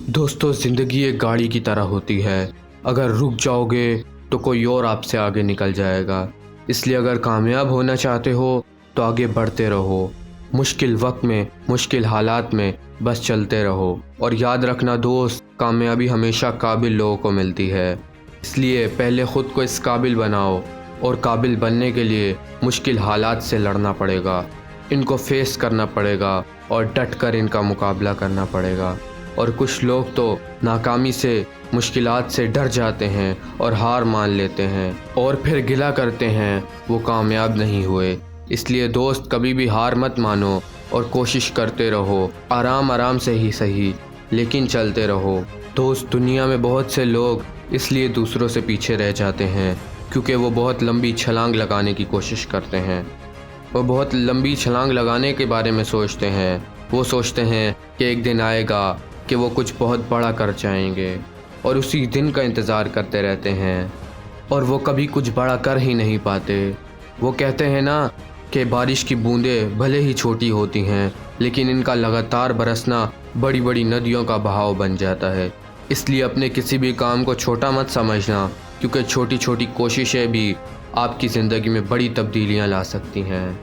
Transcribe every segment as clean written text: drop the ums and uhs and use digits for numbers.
दोस्तों, ज़िंदगी एक गाड़ी की तरह होती है। अगर रुक जाओगे तो कोई और आपसे आगे निकल जाएगा। इसलिए अगर कामयाब होना चाहते हो तो आगे बढ़ते रहो। मुश्किल वक्त में, मुश्किल हालात में बस चलते रहो। और याद रखना दोस्त, कामयाबी हमेशा काबिल लोगों को मिलती है। इसलिए पहले ख़ुद को इस काबिल बनाओ, और काबिल बनने के लिए मुश्किल हालात से लड़ना पड़ेगा। इनको फेस करना पड़ेगा और डट कर इनका मुकाबला करना पड़ेगा। और कुछ लोग तो नाकामी से, मुश्किलात से डर जाते हैं और हार मान लेते हैं, और फिर गिला करते हैं वो कामयाब नहीं हुए। इसलिए दोस्त, कभी भी हार मत मानो और कोशिश करते रहो। आराम आराम से ही सही, लेकिन चलते रहो। दोस्त, दुनिया में बहुत से लोग इसलिए दूसरों से पीछे रह जाते हैं क्योंकि वो बहुत लंबी छलांग लगाने की कोशिश करते हैं। वो बहुत लंबी छलांग लगाने के बारे में सोचते हैं। वो सोचते हैं कि एक दिन आएगा कि वो कुछ बहुत बड़ा कर जाएंगे, और उसी दिन का इंतज़ार करते रहते हैं, और वो कभी कुछ बड़ा कर ही नहीं पाते। वो कहते हैं ना कि बारिश की बूंदें भले ही छोटी होती हैं, लेकिन इनका लगातार बरसना बड़ी बड़ी नदियों का बहाव बन जाता है। इसलिए अपने किसी भी काम को छोटा मत समझना, क्योंकि छोटी छोटी कोशिशें भी आपकी ज़िंदगी में बड़ी तब्दीलियां ला सकती हैं।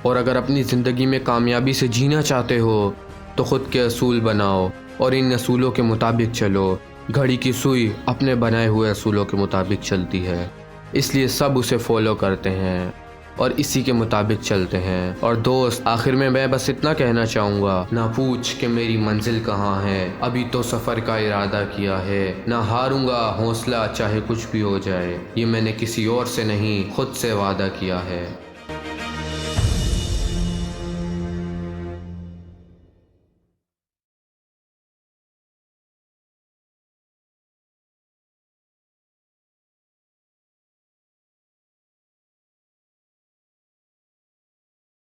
और अगर अपनी ज़िंदगी में कामयाबी से जीना चाहते हो तो ख़ुद के असूल बनाओ और इन असूलों के मुताबिक चलो। घड़ी की सुई अपने बनाए हुए असूलों के मुताबिक चलती है, इसलिए सब उसे फॉलो करते हैं और इसी के मुताबिक चलते हैं। और दोस्त, आखिर में मैं बस इतना कहना चाहूँगा, ना पूछ कि मेरी मंजिल कहाँ है, अभी तो सफ़र का इरादा किया है। ना हारूंगा हौसला चाहे कुछ भी हो जाए, ये मैंने किसी और से नहीं खुद से वादा किया है।